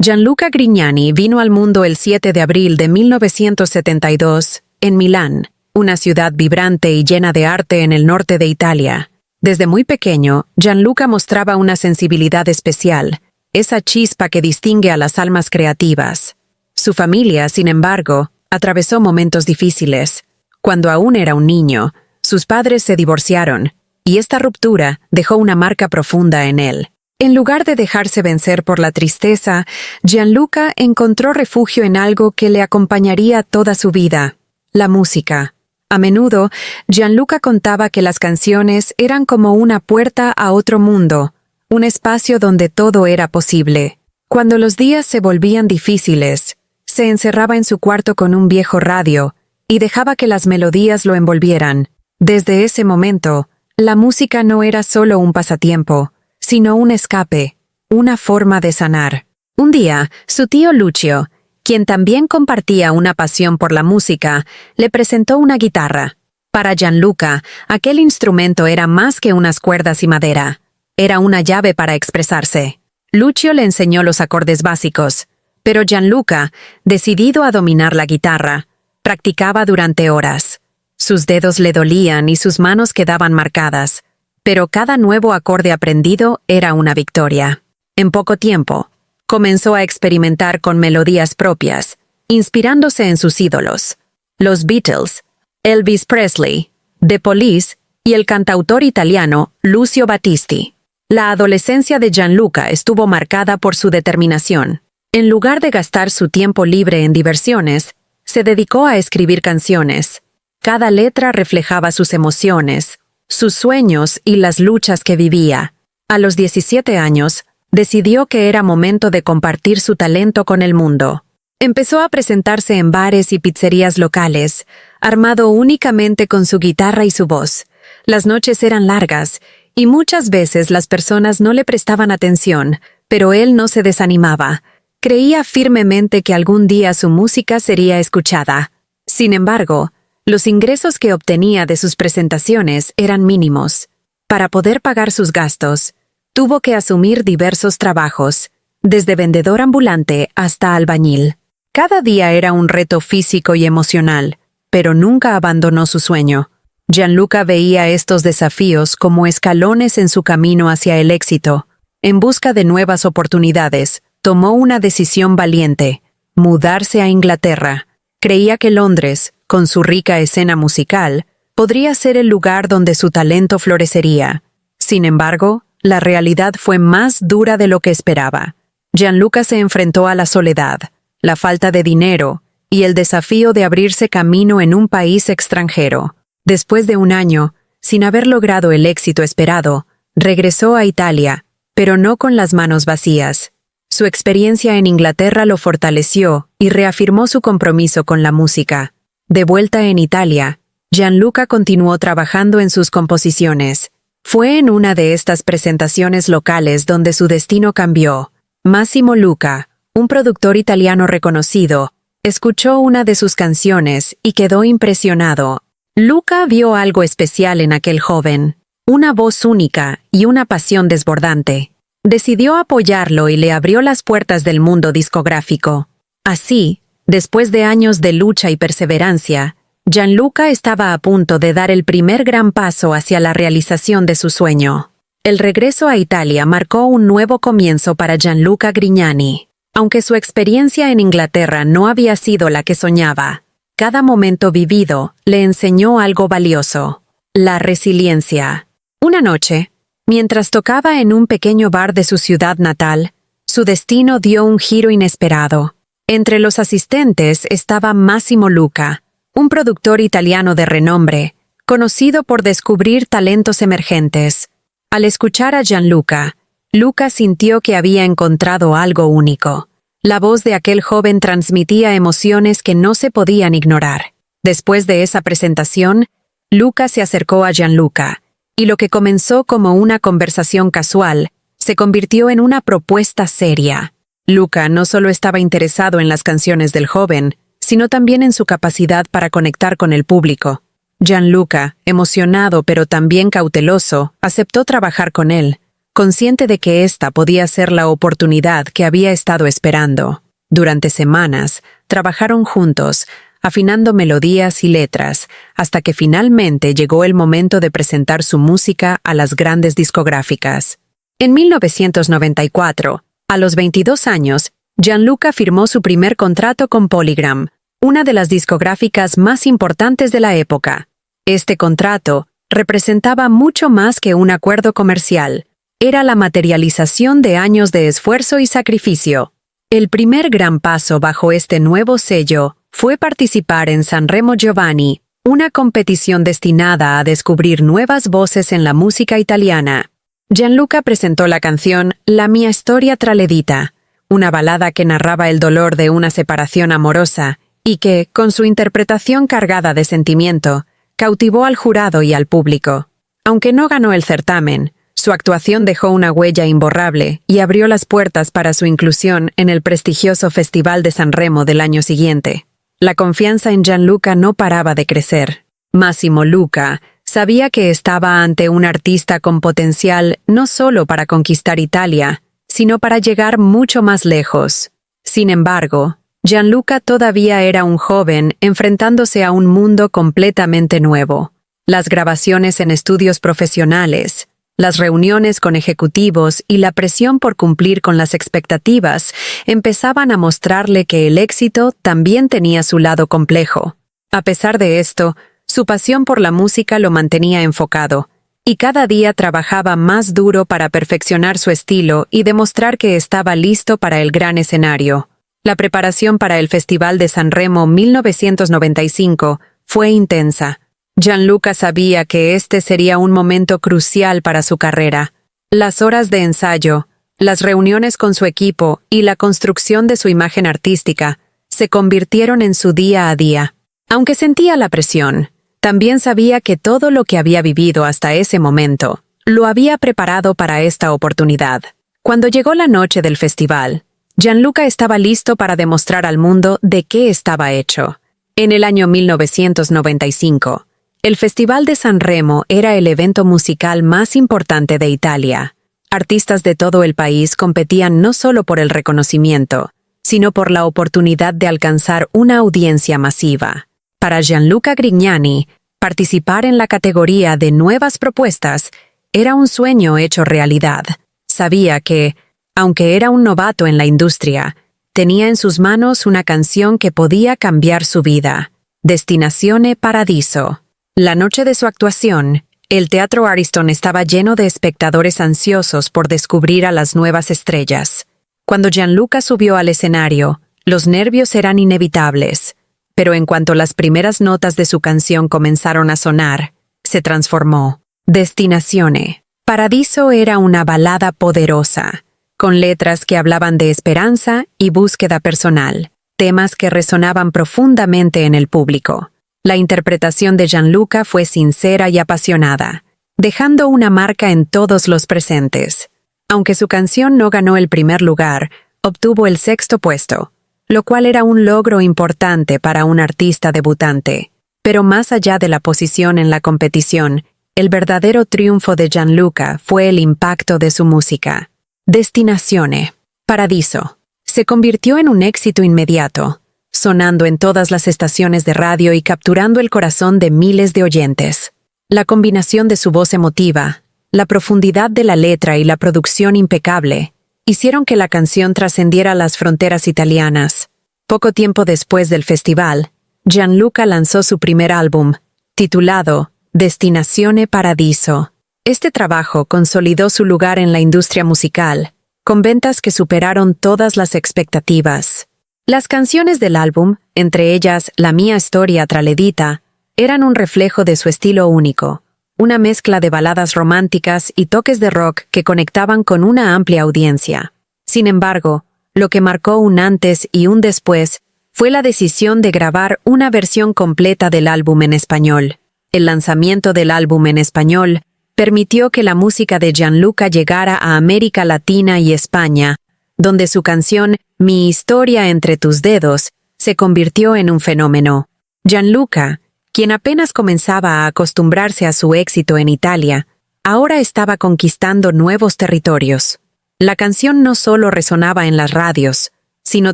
Gianluca Grignani vino al mundo el 7 de abril de 1972 en Milán, una ciudad vibrante y llena de arte en el norte de Italia. Desde muy pequeño, Gianluca mostraba una sensibilidad especial, esa chispa que distingue a las almas creativas. Su familia, sin embargo, atravesó momentos difíciles. Cuando aún era un niño, sus padres se divorciaron, y esta ruptura dejó una marca profunda en él. En lugar de dejarse vencer por la tristeza, Gianluca encontró refugio en algo que le acompañaría toda su vida: la música. A menudo, Gianluca contaba que las canciones eran como una puerta a otro mundo, un espacio donde todo era posible. Cuando los días se volvían difíciles, se encerraba en su cuarto con un viejo radio y dejaba que las melodías lo envolvieran. Desde ese momento, la música no era solo un pasatiempo, sino un escape, una forma de sanar. Un día, su tío Lucio, quien también compartía una pasión por la música, le presentó una guitarra. Para Gianluca, aquel instrumento era más que unas cuerdas y madera. Era una llave para expresarse. Lucio le enseñó los acordes básicos, pero Gianluca, decidido a dominar la guitarra, practicaba durante horas. Sus dedos le dolían y sus manos quedaban marcadas, pero cada nuevo acorde aprendido era una victoria. En poco tiempo, comenzó a experimentar con melodías propias, inspirándose en sus ídolos: los Beatles, Elvis Presley, The Police y el cantautor italiano Lucio Battisti. La adolescencia de Gianluca estuvo marcada por su determinación. En lugar de gastar su tiempo libre en diversiones, se dedicó a escribir canciones. Cada letra reflejaba sus emociones, sus sueños y las luchas que vivía. A los 17 años, decidió que era momento de compartir su talento con el mundo. Empezó a presentarse en bares y pizzerías locales, armado únicamente con su guitarra y su voz. Las noches eran largas, y muchas veces las personas no le prestaban atención, pero él no se desanimaba. Creía firmemente que algún día su música sería escuchada. Sin embargo, los ingresos que obtenía de sus presentaciones eran mínimos. Para poder pagar sus gastos, tuvo que asumir diversos trabajos, desde vendedor ambulante hasta albañil. Cada día era un reto físico y emocional, pero nunca abandonó su sueño. Gianluca veía estos desafíos como escalones en su camino hacia el éxito. En busca de nuevas oportunidades, tomó una decisión valiente: mudarse a Inglaterra. Creía que Londres, con su rica escena musical, podría ser el lugar donde su talento florecería. Sin embargo, la realidad fue más dura de lo que esperaba. Gianluca se enfrentó a la soledad, la falta de dinero y el desafío de abrirse camino en un país extranjero. Después de un año, sin haber logrado el éxito esperado, regresó a Italia, pero no con las manos vacías. Su experiencia en Inglaterra lo fortaleció y reafirmó su compromiso con la música. De vuelta en Italia, Gianluca continuó trabajando en sus composiciones. Fue en una de estas presentaciones locales donde su destino cambió. Massimo Luca, un productor italiano reconocido, escuchó una de sus canciones y quedó impresionado. Luca vio algo especial en aquel joven, una voz única y una pasión desbordante. Decidió apoyarlo y le abrió las puertas del mundo discográfico. Así, después de años de lucha y perseverancia, Gianluca estaba a punto de dar el primer gran paso hacia la realización de su sueño. El regreso a Italia marcó un nuevo comienzo para Gianluca Grignani. Aunque su experiencia en Inglaterra no había sido la que soñaba, cada momento vivido le enseñó algo valioso: la resiliencia. Una noche, mientras tocaba en un pequeño bar de su ciudad natal, su destino dio un giro inesperado. Entre los asistentes estaba Massimo Luca, un productor italiano de renombre, conocido por descubrir talentos emergentes. Al escuchar a Gianluca, Luca sintió que había encontrado algo único. La voz de aquel joven transmitía emociones que no se podían ignorar. Después de esa presentación, Luca se acercó a Gianluca, y lo que comenzó como una conversación casual se convirtió en una propuesta seria. Luca no solo estaba interesado en las canciones del joven, sino también en su capacidad para conectar con el público. Gianluca, emocionado pero también cauteloso, aceptó trabajar con él. consciente de que esta podía ser la oportunidad que había estado esperando. Durante semanas, trabajaron juntos, afinando melodías y letras, hasta que finalmente llegó el momento de presentar su música a las grandes discográficas. En 1994, a los 22 años, Gianluca firmó su primer contrato con Polygram, una de las discográficas más importantes de la época. Este contrato representaba mucho más que un acuerdo comercial. Era la materialización de años de esfuerzo y sacrificio. El primer gran paso bajo este nuevo sello fue participar en Sanremo Giovanni, una competición destinada a descubrir nuevas voces en la música italiana. Gianluca presentó la canción La mia storia tra le dita, una balada que narraba el dolor de una separación amorosa y que, con su interpretación cargada de sentimiento, cautivó al jurado y al público. Aunque no ganó el certamen, su actuación dejó una huella imborrable y abrió las puertas para su inclusión en el prestigioso Festival de Sanremo del año siguiente. La confianza en Gianluca no paraba de crecer. Massimo Luca sabía que estaba ante un artista con potencial no solo para conquistar Italia, sino para llegar mucho más lejos. Sin embargo, Gianluca todavía era un joven enfrentándose a un mundo completamente nuevo. Las grabaciones en estudios profesionales, las reuniones con ejecutivos y la presión por cumplir con las expectativas empezaban a mostrarle que el éxito también tenía su lado complejo. A pesar de esto, su pasión por la música lo mantenía enfocado, y cada día trabajaba más duro para perfeccionar su estilo y demostrar que estaba listo para el gran escenario. La preparación para el Festival de Sanremo 1995 fue intensa. Gianluca sabía que este sería un momento crucial para su carrera. Las horas de ensayo, las reuniones con su equipo y la construcción de su imagen artística se convirtieron en su día a día. Aunque sentía la presión, también sabía que todo lo que había vivido hasta ese momento lo había preparado para esta oportunidad. Cuando llegó la noche del festival, Gianluca estaba listo para demostrar al mundo de qué estaba hecho. En el año 1995, el Festival de Sanremo era el evento musical más importante de Italia. Artistas de todo el país competían no solo por el reconocimiento, sino por la oportunidad de alcanzar una audiencia masiva. Para Gianluca Grignani, participar en la categoría de nuevas propuestas era un sueño hecho realidad. Sabía que, aunque era un novato en la industria, tenía en sus manos una canción que podía cambiar su vida. Destinazione Paradiso. La noche de su actuación, el Teatro Ariston estaba lleno de espectadores ansiosos por descubrir a las nuevas estrellas. Cuando Gianluca subió al escenario, los nervios eran inevitables, pero en cuanto las primeras notas de su canción comenzaron a sonar, se transformó. Destinazione Paradiso era una balada poderosa, con letras que hablaban de esperanza y búsqueda personal, temas que resonaban profundamente en el público. La interpretación de Gianluca fue sincera y apasionada, dejando una marca en todos los presentes. Aunque su canción no ganó el primer lugar, obtuvo el 6º puesto, lo cual era un logro importante para un artista debutante. Pero más allá de la posición en la competición, el verdadero triunfo de Gianluca fue el impacto de su música. Destinazione Paradiso se convirtió en un éxito inmediato, sonando en todas las estaciones de radio y capturando el corazón de miles de oyentes. La combinación de su voz emotiva, la profundidad de la letra y la producción impecable hicieron que la canción trascendiera las fronteras italianas. Poco tiempo después del festival, Gianluca lanzó su primer álbum, titulado Destinazione Paradiso. Este trabajo consolidó su lugar en la industria musical, con ventas que superaron todas las expectativas. Las canciones del álbum, entre ellas La mia storia tra le dita, eran un reflejo de su estilo único, una mezcla de baladas románticas y toques de rock que conectaban con una amplia audiencia. Sin embargo, lo que marcó un antes y un después fue la decisión de grabar una versión completa del álbum en español. El lanzamiento del álbum en español permitió que la música de Gianluca llegara a América Latina y España, donde su canción Mi historia entre tus dedos se convirtió en un fenómeno. Gianluca, quien apenas comenzaba a acostumbrarse a su éxito en Italia, ahora estaba conquistando nuevos territorios. La canción no solo resonaba en las radios, sino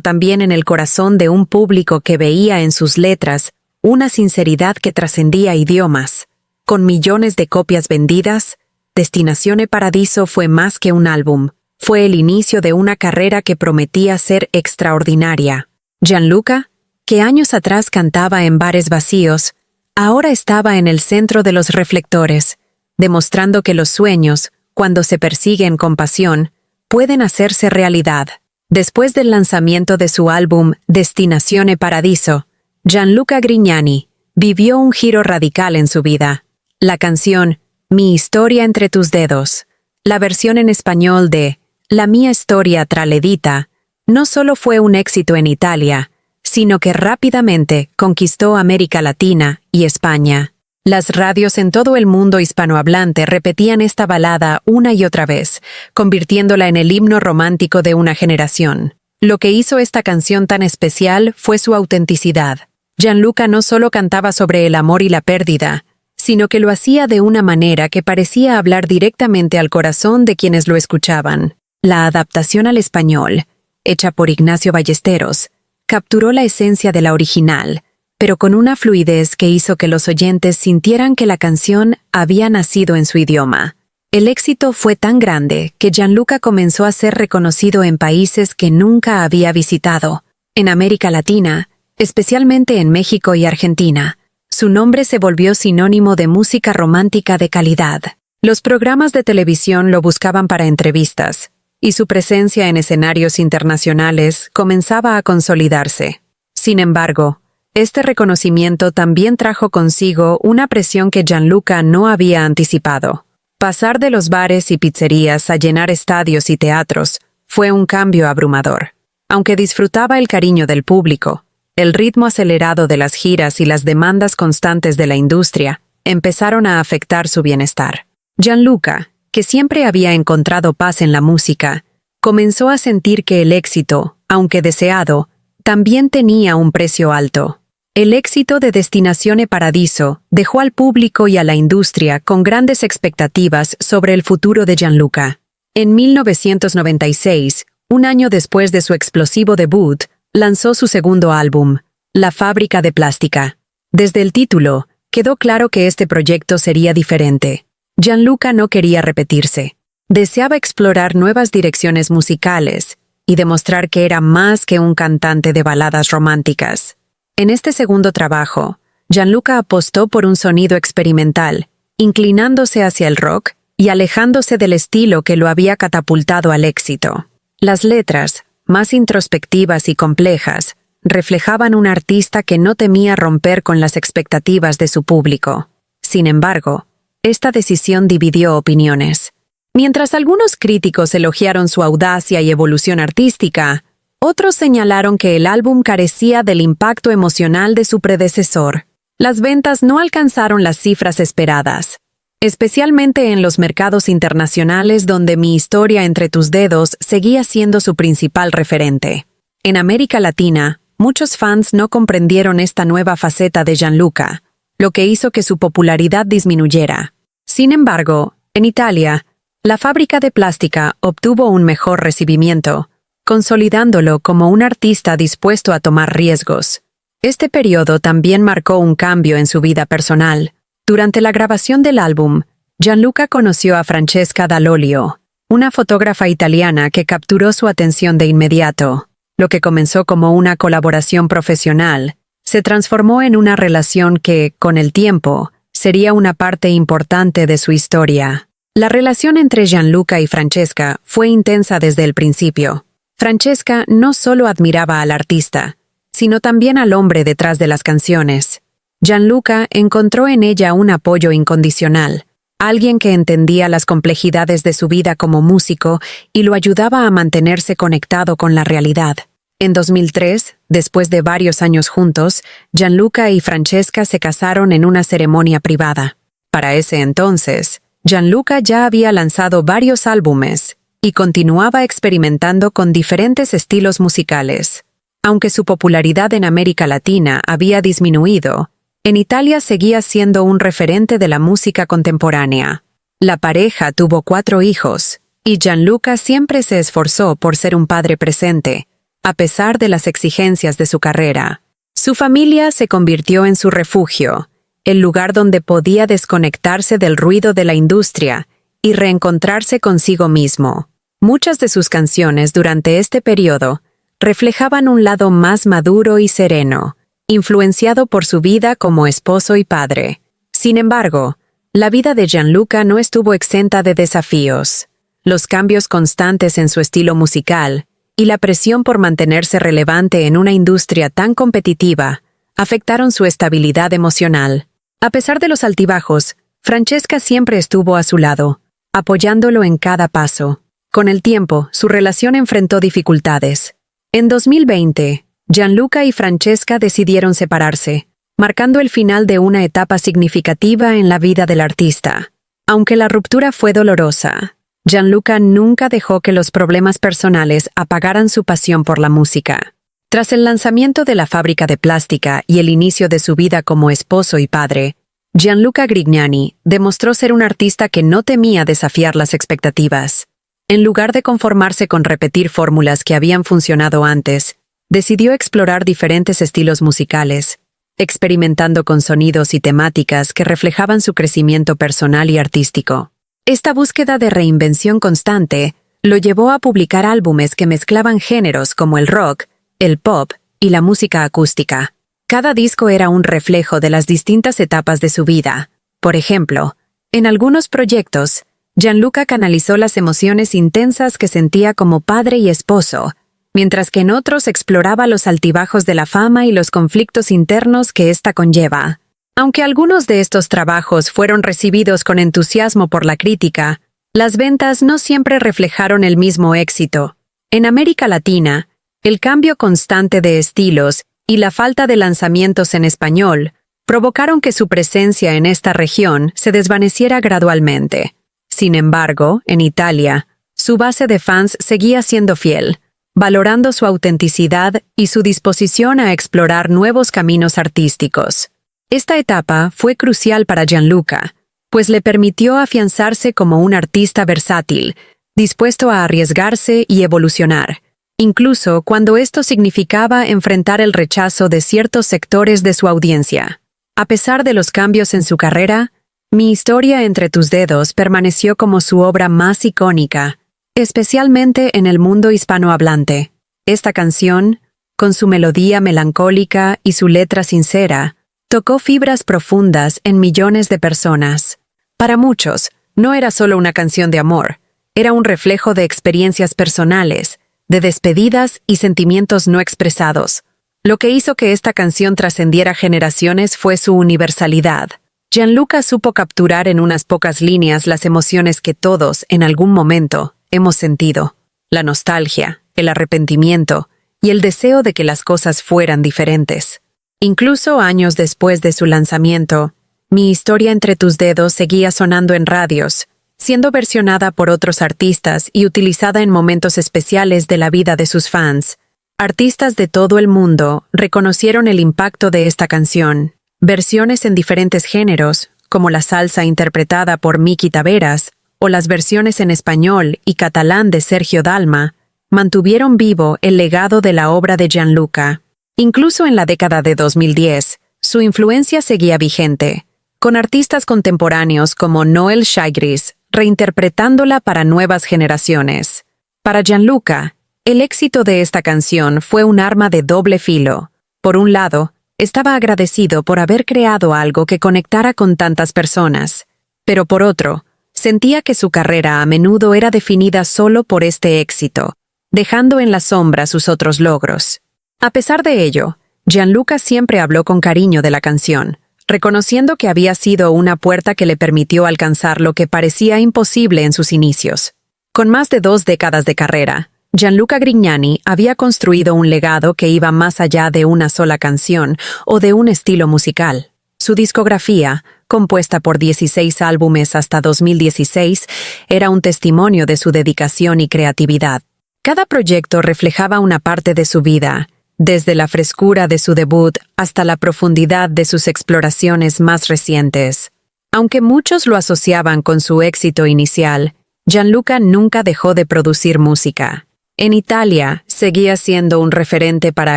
también en el corazón de un público que veía en sus letras una sinceridad que trascendía idiomas. Con millones de copias vendidas, Destinazione Paradiso fue más que un álbum. Fue el inicio de una carrera que prometía ser extraordinaria. Gianluca, que años atrás cantaba en bares vacíos, ahora estaba en el centro de los reflectores, demostrando que los sueños, cuando se persiguen con pasión, pueden hacerse realidad. Después del lanzamiento de su álbum Destinazione Paradiso, Gianluca Grignani vivió un giro radical en su vida. La canción Mi historia entre tus dedos, la versión en español de La mia storia tra le dita, no solo fue un éxito en Italia, sino que rápidamente conquistó América Latina y España. Las radios en todo el mundo hispanohablante repetían esta balada una y otra vez, convirtiéndola en el himno romántico de una generación. Lo que hizo esta canción tan especial fue su autenticidad. Gianluca no solo cantaba sobre el amor y la pérdida, sino que lo hacía de una manera que parecía hablar directamente al corazón de quienes lo escuchaban. La adaptación al español, hecha por Ignacio Ballesteros, capturó la esencia de la original, pero con una fluidez que hizo que los oyentes sintieran que la canción había nacido en su idioma. El éxito fue tan grande que Gianluca comenzó a ser reconocido en países que nunca había visitado. En América Latina, especialmente en México y Argentina, su nombre se volvió sinónimo de música romántica de calidad. Los programas de televisión lo buscaban para entrevistas, y su presencia en escenarios internacionales comenzaba a consolidarse. Sin embargo, este reconocimiento también trajo consigo una presión que Gianluca no había anticipado. Pasar de los bares y pizzerías a llenar estadios y teatros fue un cambio abrumador. Aunque disfrutaba el cariño del público, el ritmo acelerado de las giras y las demandas constantes de la industria empezaron a afectar su bienestar. Gianluca, que siempre había encontrado paz en la música, comenzó a sentir que el éxito, aunque deseado, también tenía un precio alto. El éxito de Destinazione Paradiso dejó al público y a la industria con grandes expectativas sobre el futuro de Gianluca. En 1996, un año después de su explosivo debut, lanzó su segundo álbum, La fábrica de plástica. Desde el título, quedó claro que este proyecto sería diferente. Gianluca no quería repetirse. Deseaba explorar nuevas direcciones musicales y demostrar que era más que un cantante de baladas románticas. En este segundo trabajo, Gianluca apostó por un sonido experimental, inclinándose hacia el rock y alejándose del estilo que lo había catapultado al éxito. Las letras, más introspectivas y complejas, reflejaban un artista que no temía romper con las expectativas de su público. Sin embargo, esta decisión dividió opiniones. Mientras algunos críticos elogiaron su audacia y evolución artística, otros señalaron que el álbum carecía del impacto emocional de su predecesor. Las ventas no alcanzaron las cifras esperadas, especialmente en los mercados internacionales donde Mi historia entre tus dedos seguía siendo su principal referente. En América Latina, muchos fans no comprendieron esta nueva faceta de Gianluca, lo que hizo que su popularidad disminuyera. Sin embargo, en Italia, La fábrica de plástica obtuvo un mejor recibimiento, consolidándolo como un artista dispuesto a tomar riesgos. Este periodo también marcó un cambio en su vida personal. Durante la grabación del álbum, Gianluca conoció a Francesca Dall'Olio, una fotógrafa italiana que capturó su atención de inmediato. Lo que comenzó como una colaboración profesional, se transformó en una relación que, con el tiempo, sería una parte importante de su historia. La relación entre Gianluca y Francesca fue intensa desde el principio. Francesca no solo admiraba al artista, sino también al hombre detrás de las canciones. Gianluca encontró en ella un apoyo incondicional, alguien que entendía las complejidades de su vida como músico y lo ayudaba a mantenerse conectado con la realidad. En 2003, después de varios años juntos, Gianluca y Francesca se casaron en una ceremonia privada. Para ese entonces, Gianluca ya había lanzado varios álbumes y continuaba experimentando con diferentes estilos musicales. Aunque su popularidad en América Latina había disminuido, en Italia seguía siendo un referente de la música contemporánea. La pareja tuvo 4 hijos, y Gianluca siempre se esforzó por ser un padre presente, a pesar de las exigencias de su carrera. Su familia se convirtió en su refugio, el lugar donde podía desconectarse del ruido de la industria y reencontrarse consigo mismo. Muchas de sus canciones durante este periodo reflejaban un lado más maduro y sereno, influenciado por su vida como esposo y padre. Sin embargo, la vida de Gianluca no estuvo exenta de desafíos. Los cambios constantes en su estilo musical y la presión por mantenerse relevante en una industria tan competitiva afectaron su estabilidad emocional. A pesar de los altibajos, Francesca siempre estuvo a su lado, apoyándolo en cada paso. Con el tiempo, su relación enfrentó dificultades. En 2020, Gianluca y Francesca decidieron separarse, marcando el final de una etapa significativa en la vida del artista. Aunque la ruptura fue dolorosa, Gianluca nunca dejó que los problemas personales apagaran su pasión por la música. Tras el lanzamiento de La Fábrica de Plástica y el inicio de su vida como esposo y padre, Gianluca Grignani demostró ser un artista que no temía desafiar las expectativas. En lugar de conformarse con repetir fórmulas que habían funcionado antes, decidió explorar diferentes estilos musicales, experimentando con sonidos y temáticas que reflejaban su crecimiento personal y artístico. Esta búsqueda de reinvención constante lo llevó a publicar álbumes que mezclaban géneros como el rock, el pop y la música acústica. Cada disco era un reflejo de las distintas etapas de su vida. Por ejemplo, en algunos proyectos, Gianluca canalizó las emociones intensas que sentía como padre y esposo, mientras que en otros exploraba los altibajos de la fama y los conflictos internos que ésta conlleva. Aunque algunos de estos trabajos fueron recibidos con entusiasmo por la crítica, las ventas no siempre reflejaron el mismo éxito. En América Latina, el cambio constante de estilos y la falta de lanzamientos en español provocaron que su presencia en esta región se desvaneciera gradualmente. Sin embargo, en Italia, su base de fans seguía siendo fiel, valorando su autenticidad y su disposición a explorar nuevos caminos artísticos. Esta etapa fue crucial para Gianluca, pues le permitió afianzarse como un artista versátil, dispuesto a arriesgarse y evolucionar, incluso cuando esto significaba enfrentar el rechazo de ciertos sectores de su audiencia. A pesar de los cambios en su carrera, Mi historia entre tus dedos permaneció como su obra más icónica, especialmente en el mundo hispanohablante. Esta canción, con su melodía melancólica y su letra sincera, tocó fibras profundas en millones de personas. Para muchos, no era solo una canción de amor, era un reflejo de experiencias personales, de despedidas y sentimientos no expresados. Lo que hizo que esta canción trascendiera generaciones fue su universalidad. Gianluca supo capturar en unas pocas líneas las emociones que todos, en algún momento, hemos sentido: la nostalgia, el arrepentimiento y el deseo de que las cosas fueran diferentes. Incluso años después de su lanzamiento, Mi historia entre tus dedos seguía sonando en radios, siendo versionada por otros artistas y utilizada en momentos especiales de la vida de sus fans. Artistas de todo el mundo reconocieron el impacto de esta canción. Versiones en diferentes géneros, como la salsa interpretada por Miki Taveras, o las versiones en español y catalán de Sergio Dalma, mantuvieron vivo el legado de la obra de Gianluca. Incluso en la década de 2010, su influencia seguía vigente, con artistas contemporáneos como Noel Schajris reinterpretándola para nuevas generaciones. Para Gianluca, el éxito de esta canción fue un arma de doble filo. Por un lado, estaba agradecido por haber creado algo que conectara con tantas personas, pero por otro, sentía que su carrera a menudo era definida solo por este éxito, dejando en la sombra sus otros logros. A pesar de ello, Gianluca siempre habló con cariño de la canción, reconociendo que había sido una puerta que le permitió alcanzar lo que parecía imposible en sus inicios. Con más de 2 décadas de carrera, Gianluca Grignani había construido un legado que iba más allá de una sola canción o de un estilo musical. Su discografía, compuesta por 16 álbumes hasta 2016, era un testimonio de su dedicación y creatividad. Cada proyecto reflejaba una parte de su vida, desde la frescura de su debut hasta la profundidad de sus exploraciones más recientes. Aunque muchos lo asociaban con su éxito inicial, Gianluca nunca dejó de producir música. En Italia, seguía siendo un referente para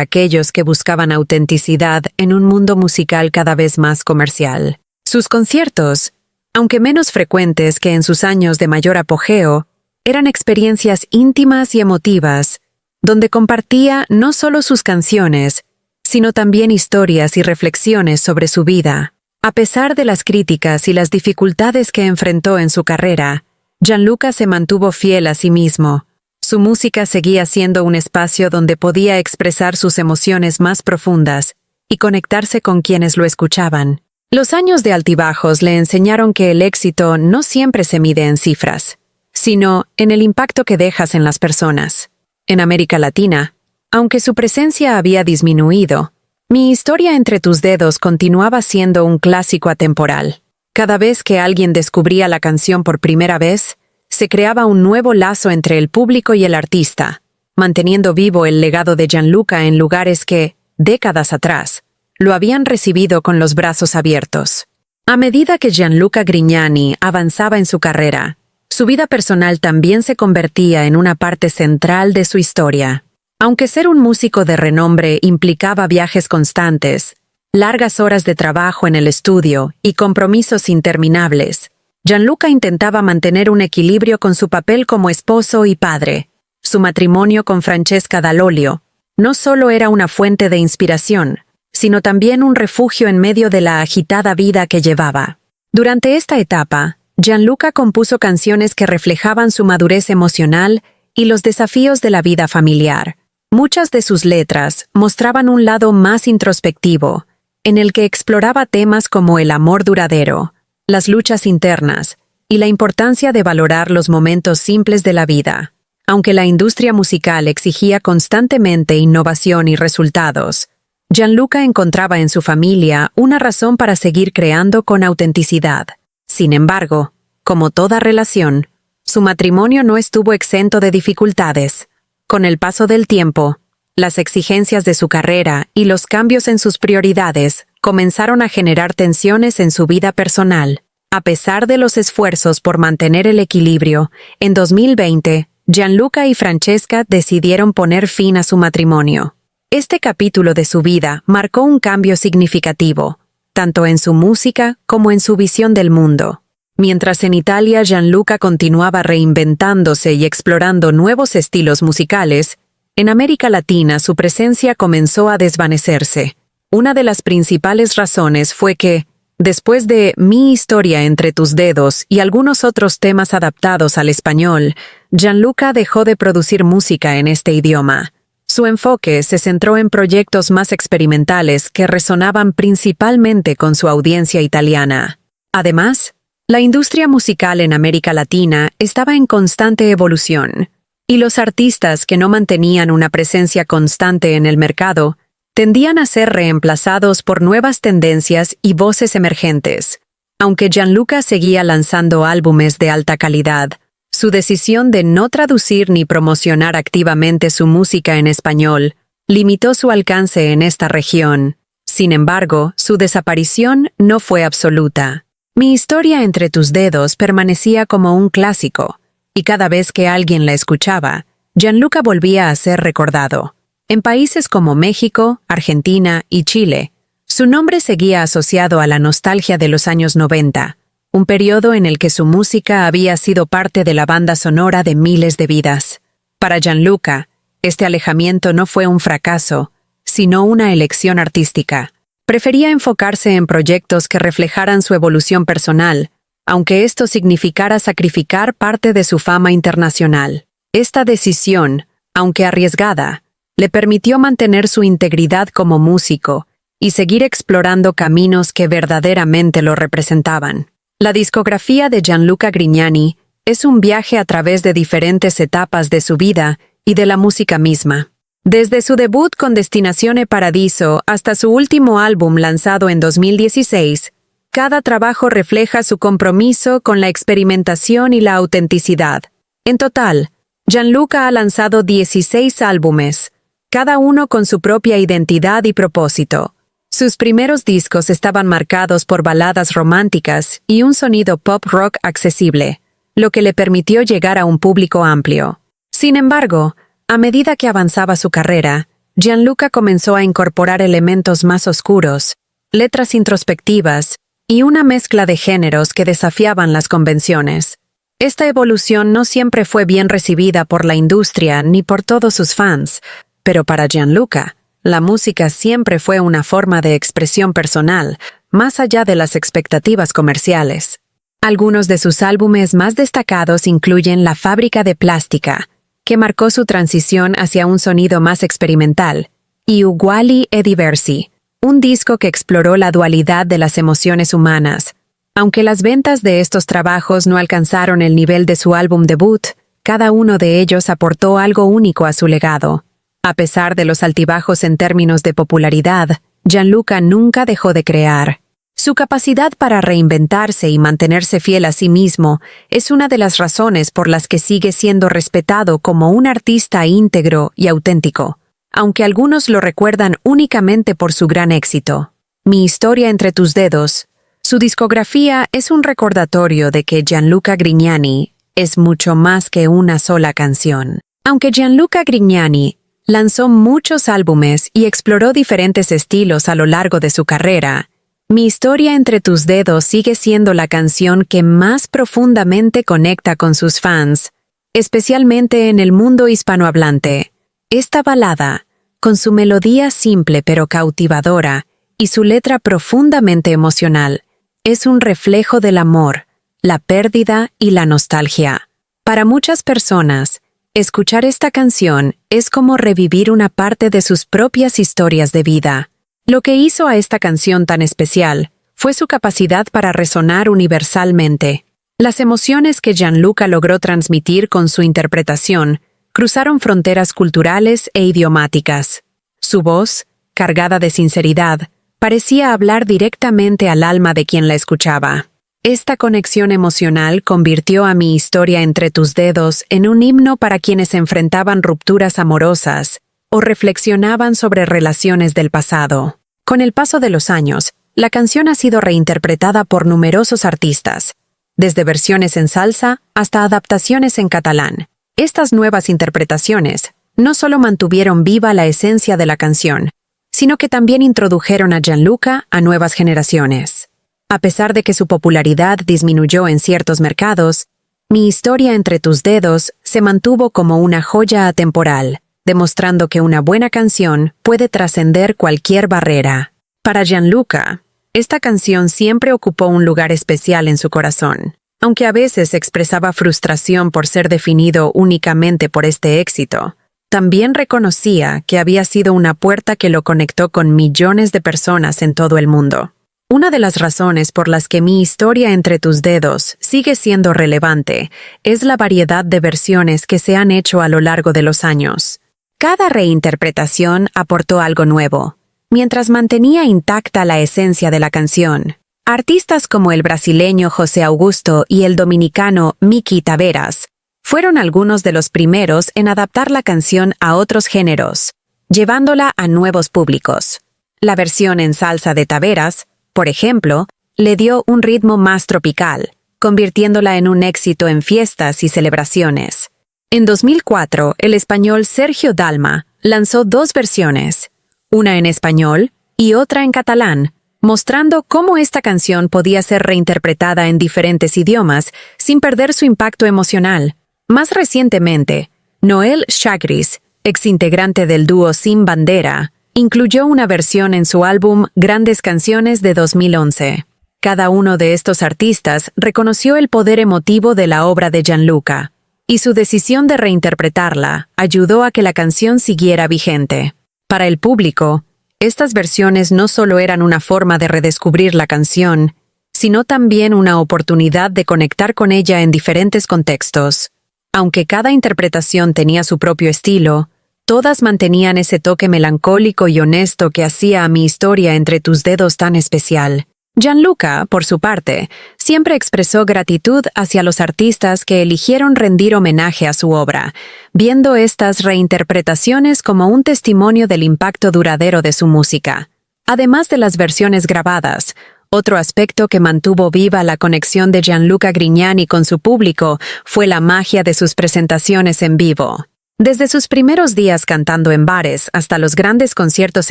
aquellos que buscaban autenticidad en un mundo musical cada vez más comercial. Sus conciertos, aunque menos frecuentes que en sus años de mayor apogeo, eran experiencias íntimas y emotivas, donde compartía no solo sus canciones, sino también historias y reflexiones sobre su vida. A pesar de las críticas y las dificultades que enfrentó en su carrera, Gianluca se mantuvo fiel a sí mismo. Su música seguía siendo un espacio donde podía expresar sus emociones más profundas y conectarse con quienes lo escuchaban. Los años de altibajos le enseñaron que el éxito no siempre se mide en cifras, sino en el impacto que dejas en las personas. En América Latina, aunque su presencia había disminuido, Mi historia entre tus dedos continuaba siendo un clásico atemporal. Cada vez que alguien descubría la canción por primera vez, se creaba un nuevo lazo entre el público y el artista, manteniendo vivo el legado de Gianluca en lugares que, décadas atrás, lo habían recibido con los brazos abiertos. A medida que Gianluca Grignani avanzaba en su carrera, su vida personal también se convertía en una parte central de su historia. Aunque ser un músico de renombre implicaba viajes constantes, largas horas de trabajo en el estudio y compromisos interminables, Gianluca intentaba mantener un equilibrio con su papel como esposo y padre. Su matrimonio con Francesca Dall'Oglio no solo era una fuente de inspiración, sino también un refugio en medio de la agitada vida que llevaba. Durante esta etapa, Gianluca compuso canciones que reflejaban su madurez emocional y los desafíos de la vida familiar. Muchas de sus letras mostraban un lado más introspectivo, en el que exploraba temas como el amor duradero, las luchas internas y la importancia de valorar los momentos simples de la vida. Aunque la industria musical exigía constantemente innovación y resultados, Gianluca encontraba en su familia una razón para seguir creando con autenticidad. Sin embargo, como toda relación, su matrimonio no estuvo exento de dificultades. Con el paso del tiempo, las exigencias de su carrera y los cambios en sus prioridades comenzaron a generar tensiones en su vida personal. A pesar de los esfuerzos por mantener el equilibrio, en 2020, Gianluca y Francesca decidieron poner fin a su matrimonio. Este capítulo de su vida marcó un cambio significativo, tanto en su música como en su visión del mundo. Mientras en Italia Gianluca continuaba reinventándose y explorando nuevos estilos musicales, en América Latina su presencia comenzó a desvanecerse. Una de las principales razones fue que, después de Mi historia entre tus dedos y algunos otros temas adaptados al español, Gianluca dejó de producir música en este idioma. Su enfoque se centró en proyectos más experimentales que resonaban principalmente con su audiencia italiana. Además, la industria musical en América Latina estaba en constante evolución, y los artistas que no mantenían una presencia constante en el mercado tendían a ser reemplazados por nuevas tendencias y voces emergentes. Aunque Gianluca seguía lanzando álbumes de alta calidad, su decisión de no traducir ni promocionar activamente su música en español limitó su alcance en esta región. Sin embargo, su desaparición no fue absoluta. Mi historia entre tus dedos permanecía como un clásico, y cada vez que alguien la escuchaba, Gianluca volvía a ser recordado. En países como México, Argentina y Chile, su nombre seguía asociado a la nostalgia de los años 90, un periodo en el que su música había sido parte de la banda sonora de miles de vidas. Para Gianluca, este alejamiento no fue un fracaso, sino una elección artística. Prefería enfocarse en proyectos que reflejaran su evolución personal, aunque esto significara sacrificar parte de su fama internacional. Esta decisión, aunque arriesgada, le permitió mantener su integridad como músico y seguir explorando caminos que verdaderamente lo representaban. La discografía de Gianluca Grignani es un viaje a través de diferentes etapas de su vida y de la música misma. Desde su debut con Destinazione Paradiso hasta su último álbum lanzado en 2016, cada trabajo refleja su compromiso con la experimentación y la autenticidad. En total, Gianluca ha lanzado 16 álbumes, cada uno con su propia identidad y propósito. Sus primeros discos estaban marcados por baladas románticas y un sonido pop rock accesible, lo que le permitió llegar a un público amplio. Sin embargo, a medida que avanzaba su carrera, Gianluca comenzó a incorporar elementos más oscuros, letras introspectivas y una mezcla de géneros que desafiaban las convenciones. Esta evolución no siempre fue bien recibida por la industria ni por todos sus fans, pero para Gianluca, la música siempre fue una forma de expresión personal, más allá de las expectativas comerciales. Algunos de sus álbumes más destacados incluyen La fábrica de plástica, que marcó su transición hacia un sonido más experimental, y Uguali e Diversi, un disco que exploró la dualidad de las emociones humanas. Aunque las ventas de estos trabajos no alcanzaron el nivel de su álbum debut, cada uno de ellos aportó algo único a su legado. A pesar de los altibajos en términos de popularidad, Gianluca nunca dejó de crear. Su capacidad para reinventarse y mantenerse fiel a sí mismo es una de las razones por las que sigue siendo respetado como un artista íntegro y auténtico, aunque algunos lo recuerdan únicamente por su gran éxito. Mi historia entre tus dedos. Su discografía es un recordatorio de que Gianluca Grignani es mucho más que una sola canción. Aunque Gianluca Grignani lanzó muchos álbumes y exploró diferentes estilos a lo largo de su carrera, Mi historia entre tus dedos sigue siendo la canción que más profundamente conecta con sus fans, especialmente en el mundo hispanohablante. Esta balada, con su melodía simple pero cautivadora y su letra profundamente emocional, es un reflejo del amor, la pérdida y la nostalgia. Para muchas personas, escuchar esta canción es como revivir una parte de sus propias historias de vida. Lo que hizo a esta canción tan especial fue su capacidad para resonar universalmente. Las emociones que Gianluca logró transmitir con su interpretación cruzaron fronteras culturales e idiomáticas. Su voz, cargada de sinceridad, parecía hablar directamente al alma de quien la escuchaba. Esta conexión emocional convirtió a Mi historia entre tus dedos en un himno para quienes enfrentaban rupturas amorosas o reflexionaban sobre relaciones del pasado. Con el paso de los años, la canción ha sido reinterpretada por numerosos artistas, desde versiones en salsa hasta adaptaciones en catalán. Estas nuevas interpretaciones no solo mantuvieron viva la esencia de la canción, sino que también introdujeron a Gianluca a nuevas generaciones. A pesar de que su popularidad disminuyó en ciertos mercados, Mi historia entre tus dedos se mantuvo como una joya atemporal, demostrando que una buena canción puede trascender cualquier barrera. Para Gianluca, esta canción siempre ocupó un lugar especial en su corazón. Aunque a veces expresaba frustración por ser definido únicamente por este éxito, también reconocía que había sido una puerta que lo conectó con millones de personas en todo el mundo. Una de las razones por las que Mi historia entre tus dedos sigue siendo relevante es la variedad de versiones que se han hecho a lo largo de los años. Cada reinterpretación aportó algo nuevo, mientras mantenía intacta la esencia de la canción. Artistas como el brasileño José Augusto y el dominicano Miki Taveras fueron algunos de los primeros en adaptar la canción a otros géneros, llevándola a nuevos públicos. La versión en salsa de Taveras, por ejemplo, le dio un ritmo más tropical, convirtiéndola en un éxito en fiestas y celebraciones. En 2004, el español Sergio Dalma lanzó dos versiones, una en español y otra en catalán, mostrando cómo esta canción podía ser reinterpretada en diferentes idiomas sin perder su impacto emocional. Más recientemente, Noel Chagris, exintegrante del dúo Sin Bandera, incluyó una versión en su álbum Grandes Canciones de 2011. Cada uno de estos artistas reconoció el poder emotivo de la obra de Gianluca, y su decisión de reinterpretarla ayudó a que la canción siguiera vigente. Para el público, estas versiones no solo eran una forma de redescubrir la canción, sino también una oportunidad de conectar con ella en diferentes contextos. Aunque cada interpretación tenía su propio estilo, todas mantenían ese toque melancólico y honesto que hacía a Mi historia entre tus dedos tan especial. Gianluca, por su parte, siempre expresó gratitud hacia los artistas que eligieron rendir homenaje a su obra, viendo estas reinterpretaciones como un testimonio del impacto duradero de su música. Además de las versiones grabadas, otro aspecto que mantuvo viva la conexión de Gianluca Grignani con su público fue la magia de sus presentaciones en vivo. Desde sus primeros días cantando en bares hasta los grandes conciertos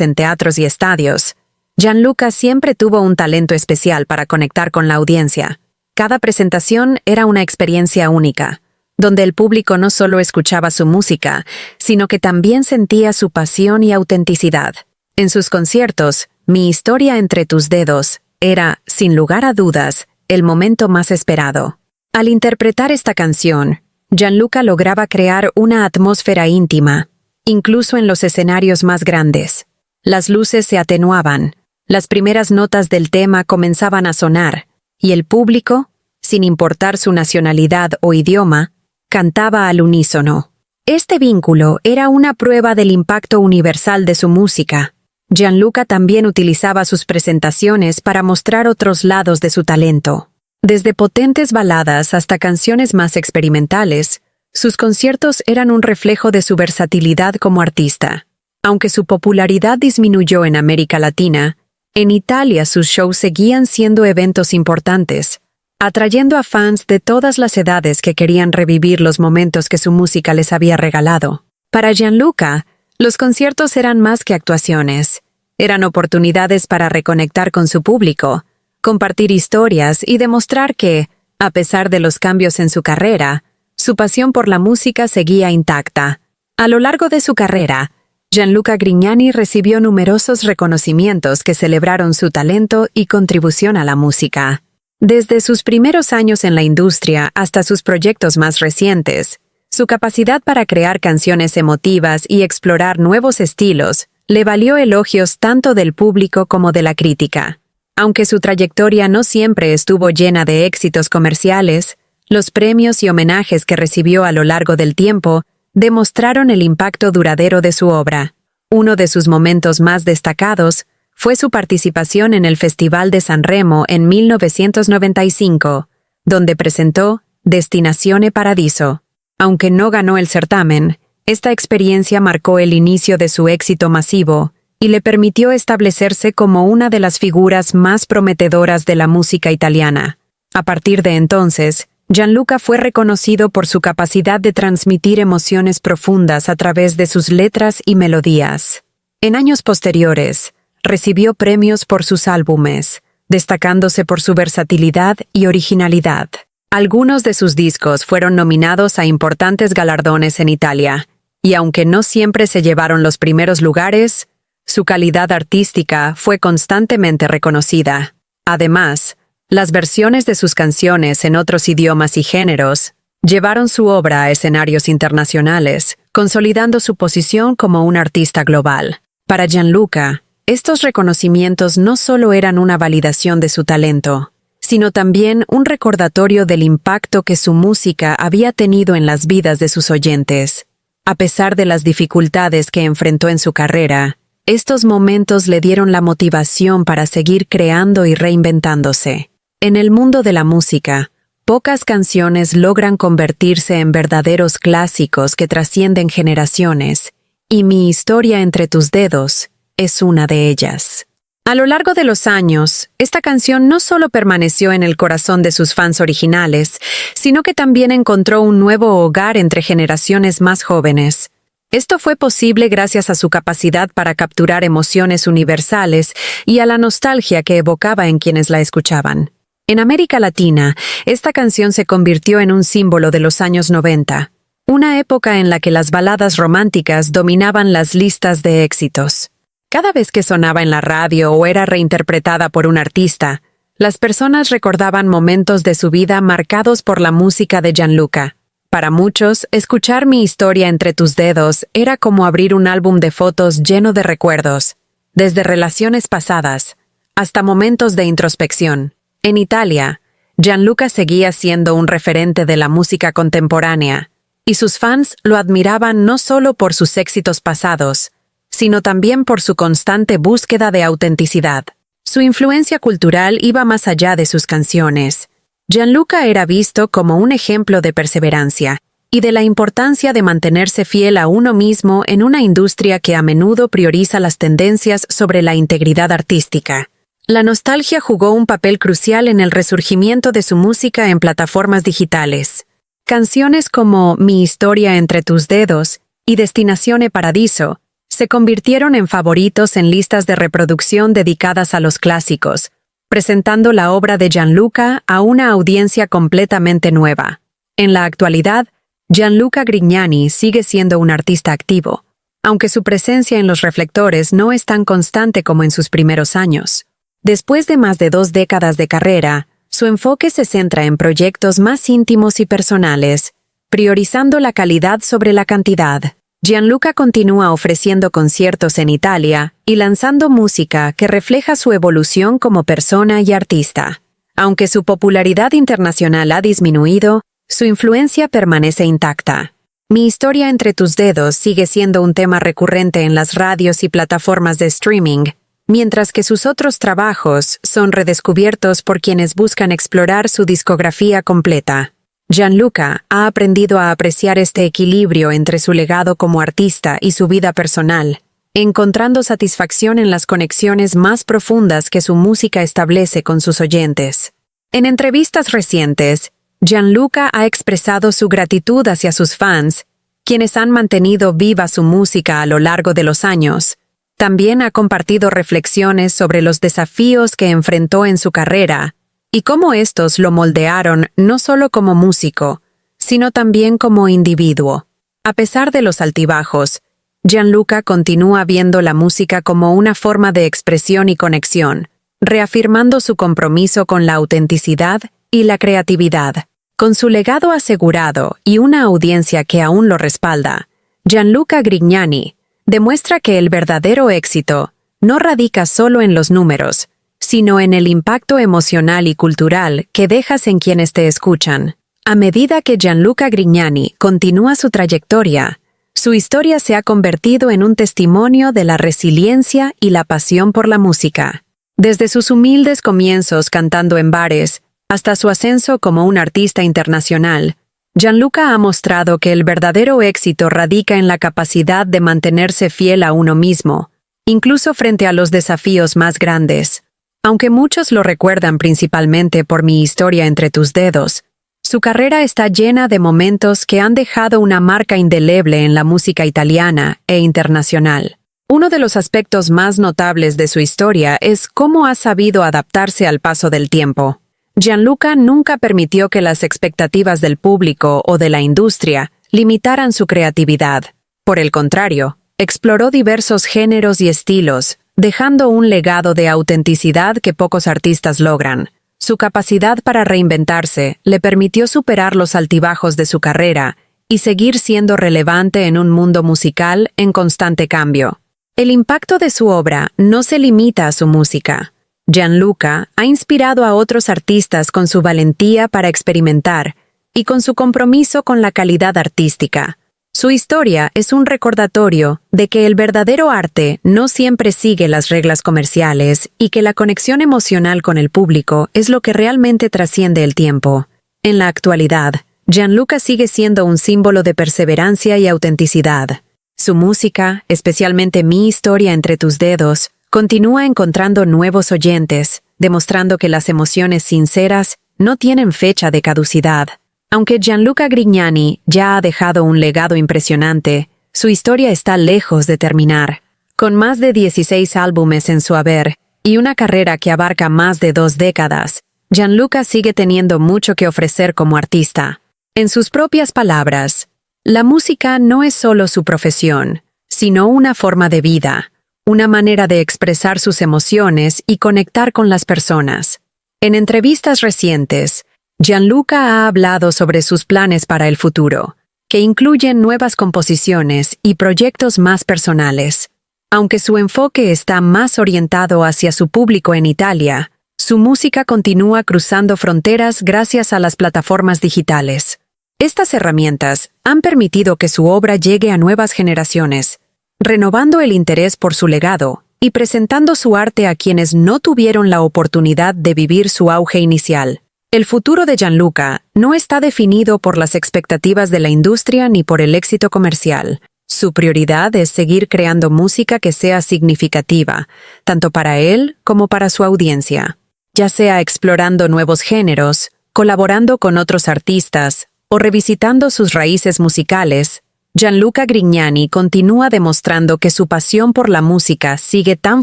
en teatros y estadios, Gianluca siempre tuvo un talento especial para conectar con la audiencia. Cada presentación era una experiencia única, donde el público no solo escuchaba su música, sino que también sentía su pasión y autenticidad. En sus conciertos, Mi historia entre tus dedos era, sin lugar a dudas, el momento más esperado. Al interpretar esta canción, Gianluca lograba crear una atmósfera íntima, incluso en los escenarios más grandes. Las luces se atenuaban, las primeras notas del tema comenzaban a sonar, y el público, sin importar su nacionalidad o idioma, cantaba al unísono. Este vínculo era una prueba del impacto universal de su música. Gianluca también utilizaba sus presentaciones para mostrar otros lados de su talento. Desde potentes baladas hasta canciones más experimentales, sus conciertos eran un reflejo de su versatilidad como artista. Aunque su popularidad disminuyó en América Latina, en Italia sus shows seguían siendo eventos importantes, atrayendo a fans de todas las edades que querían revivir los momentos que su música les había regalado. Para Gianluca, los conciertos eran más que actuaciones. Eran oportunidades para reconectar con su público, compartir historias y demostrar que, a pesar de los cambios en su carrera, su pasión por la música seguía intacta. A lo largo de su carrera, Gianluca Grignani recibió numerosos reconocimientos que celebraron su talento y contribución a la música. Desde sus primeros años en la industria hasta sus proyectos más recientes, su capacidad para crear canciones emotivas y explorar nuevos estilos le valió elogios tanto del público como de la crítica. Aunque su trayectoria no siempre estuvo llena de éxitos comerciales, los premios y homenajes que recibió a lo largo del tiempo demostraron el impacto duradero de su obra. Uno de sus momentos más destacados fue su participación en el Festival de San Remo en 1995, donde presentó Destinazione Paradiso. Aunque no ganó el certamen, esta experiencia marcó el inicio de su éxito masivo y le permitió establecerse como una de las figuras más prometedoras de la música italiana. A partir de entonces, Gianluca fue reconocido por su capacidad de transmitir emociones profundas a través de sus letras y melodías. En años posteriores, recibió premios por sus álbumes, destacándose por su versatilidad y originalidad. Algunos de sus discos fueron nominados a importantes galardones en Italia, y aunque no siempre se llevaron los primeros lugares, su calidad artística fue constantemente reconocida. Además, las versiones de sus canciones en otros idiomas y géneros llevaron su obra a escenarios internacionales, consolidando su posición como un artista global. Para Gianluca, estos reconocimientos no solo eran una validación de su talento, sino también un recordatorio del impacto que su música había tenido en las vidas de sus oyentes. A pesar de las dificultades que enfrentó en su carrera, estos momentos le dieron la motivación para seguir creando y reinventándose. En el mundo de la música, pocas canciones logran convertirse en verdaderos clásicos que trascienden generaciones, y Mi historia entre tus dedos es una de ellas. A lo largo de los años, esta canción no solo permaneció en el corazón de sus fans originales, sino que también encontró un nuevo hogar entre generaciones más jóvenes. Esto fue posible gracias a su capacidad para capturar emociones universales y a la nostalgia que evocaba en quienes la escuchaban. En América Latina, esta canción se convirtió en un símbolo de los años 90, una época en la que las baladas románticas dominaban las listas de éxitos. Cada vez que sonaba en la radio o era reinterpretada por un artista, las personas recordaban momentos de su vida marcados por la música de Gianluca. Para muchos, escuchar Mi historia entre tus dedos era como abrir un álbum de fotos lleno de recuerdos, desde relaciones pasadas hasta momentos de introspección. En Italia, Gianluca seguía siendo un referente de la música contemporánea, y sus fans lo admiraban no solo por sus éxitos pasados, sino también por su constante búsqueda de autenticidad. Su influencia cultural iba más allá de sus canciones. Gianluca era visto como un ejemplo de perseverancia, y de la importancia de mantenerse fiel a uno mismo en una industria que a menudo prioriza las tendencias sobre la integridad artística. La nostalgia jugó un papel crucial en el resurgimiento de su música en plataformas digitales. Canciones como Mi historia entre tus dedos y Destinazione Paradiso se convirtieron en favoritos en listas de reproducción dedicadas a los clásicos, presentando la obra de Gianluca a una audiencia completamente nueva. En la actualidad, Gianluca Grignani sigue siendo un artista activo, aunque su presencia en los reflectores no es tan constante como en sus primeros años. Después de más de 2 décadas de carrera, su enfoque se centra en proyectos más íntimos y personales, priorizando la calidad sobre la cantidad. Gianluca continúa ofreciendo conciertos en Italia y lanzando música que refleja su evolución como persona y artista. Aunque su popularidad internacional ha disminuido, su influencia permanece intacta. Mi historia entre tus dedos sigue siendo un tema recurrente en las radios y plataformas de streaming, mientras que sus otros trabajos son redescubiertos por quienes buscan explorar su discografía completa. Gianluca ha aprendido a apreciar este equilibrio entre su legado como artista y su vida personal, encontrando satisfacción en las conexiones más profundas que su música establece con sus oyentes. En entrevistas recientes, Gianluca ha expresado su gratitud hacia sus fans, quienes han mantenido viva su música a lo largo de los años. También ha compartido reflexiones sobre los desafíos que enfrentó en su carrera y cómo estos lo moldearon no solo como músico, sino también como individuo. A pesar de los altibajos, Gianluca continúa viendo la música como una forma de expresión y conexión, reafirmando su compromiso con la autenticidad y la creatividad. Con su legado asegurado y una audiencia que aún lo respalda, Gianluca Grignani demuestra que el verdadero éxito no radica solo en los números, sino en el impacto emocional y cultural que dejas en quienes te escuchan. A medida que Gianluca Grignani continúa su trayectoria, su historia se ha convertido en un testimonio de la resiliencia y la pasión por la música. Desde sus humildes comienzos cantando en bares hasta su ascenso como un artista internacional, Gianluca ha mostrado que el verdadero éxito radica en la capacidad de mantenerse fiel a uno mismo, incluso frente a los desafíos más grandes. Aunque muchos lo recuerdan principalmente por Mi historia entre tus dedos, su carrera está llena de momentos que han dejado una marca indeleble en la música italiana e internacional. Uno de los aspectos más notables de su historia es cómo ha sabido adaptarse al paso del tiempo. Gianluca nunca permitió que las expectativas del público o de la industria limitaran su creatividad. Por el contrario, exploró diversos géneros y estilos, dejando un legado de autenticidad que pocos artistas logran. Su capacidad para reinventarse le permitió superar los altibajos de su carrera y seguir siendo relevante en un mundo musical en constante cambio. El impacto de su obra no se limita a su música. Gianluca ha inspirado a otros artistas con su valentía para experimentar y con su compromiso con la calidad artística. Su historia es un recordatorio de que el verdadero arte no siempre sigue las reglas comerciales y que la conexión emocional con el público es lo que realmente trasciende el tiempo. En la actualidad, Gianluca sigue siendo un símbolo de perseverancia y autenticidad. Su música, especialmente Mi historia entre tus dedos, continúa encontrando nuevos oyentes, demostrando que las emociones sinceras no tienen fecha de caducidad. Aunque Gianluca Grignani ya ha dejado un legado impresionante, su historia está lejos de terminar. Con más de 16 álbumes en su haber y una carrera que abarca más de 2 décadas, Gianluca sigue teniendo mucho que ofrecer como artista. En sus propias palabras, la música no es solo su profesión, sino una forma de vida, una manera de expresar sus emociones y conectar con las personas. En entrevistas recientes, Gianluca ha hablado sobre sus planes para el futuro, que incluyen nuevas composiciones y proyectos más personales. Aunque su enfoque está más orientado hacia su público en Italia, su música continúa cruzando fronteras gracias a las plataformas digitales. Estas herramientas han permitido que su obra llegue a nuevas generaciones, renovando el interés por su legado y presentando su arte a quienes no tuvieron la oportunidad de vivir su auge inicial. El futuro de Gianluca no está definido por las expectativas de la industria ni por el éxito comercial. Su prioridad es seguir creando música que sea significativa, tanto para él como para su audiencia. Ya sea explorando nuevos géneros, colaborando con otros artistas o revisitando sus raíces musicales, Gianluca Grignani continúa demostrando que su pasión por la música sigue tan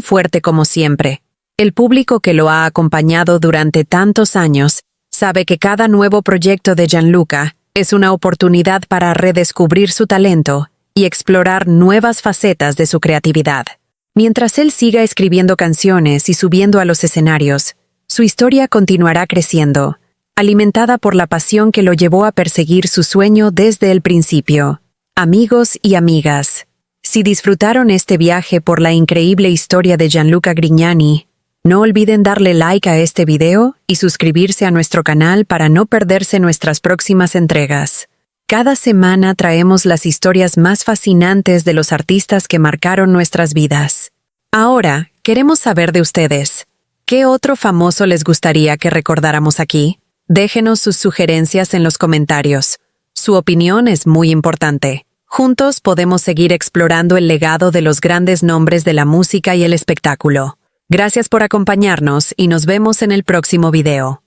fuerte como siempre. El público que lo ha acompañado durante tantos años sabe que cada nuevo proyecto de Gianluca es una oportunidad para redescubrir su talento y explorar nuevas facetas de su creatividad. Mientras él siga escribiendo canciones y subiendo a los escenarios, su historia continuará creciendo, alimentada por la pasión que lo llevó a perseguir su sueño desde el principio. Amigos y amigas, si disfrutaron este viaje por la increíble historia de Gianluca Grignani, no olviden darle like a este video y suscribirse a nuestro canal para no perderse nuestras próximas entregas. Cada semana traemos las historias más fascinantes de los artistas que marcaron nuestras vidas. Ahora, queremos saber de ustedes. ¿Qué otro famoso les gustaría que recordáramos aquí? Déjenos sus sugerencias en los comentarios. Su opinión es muy importante. Juntos podemos seguir explorando el legado de los grandes nombres de la música y el espectáculo. Gracias por acompañarnos y nos vemos en el próximo video.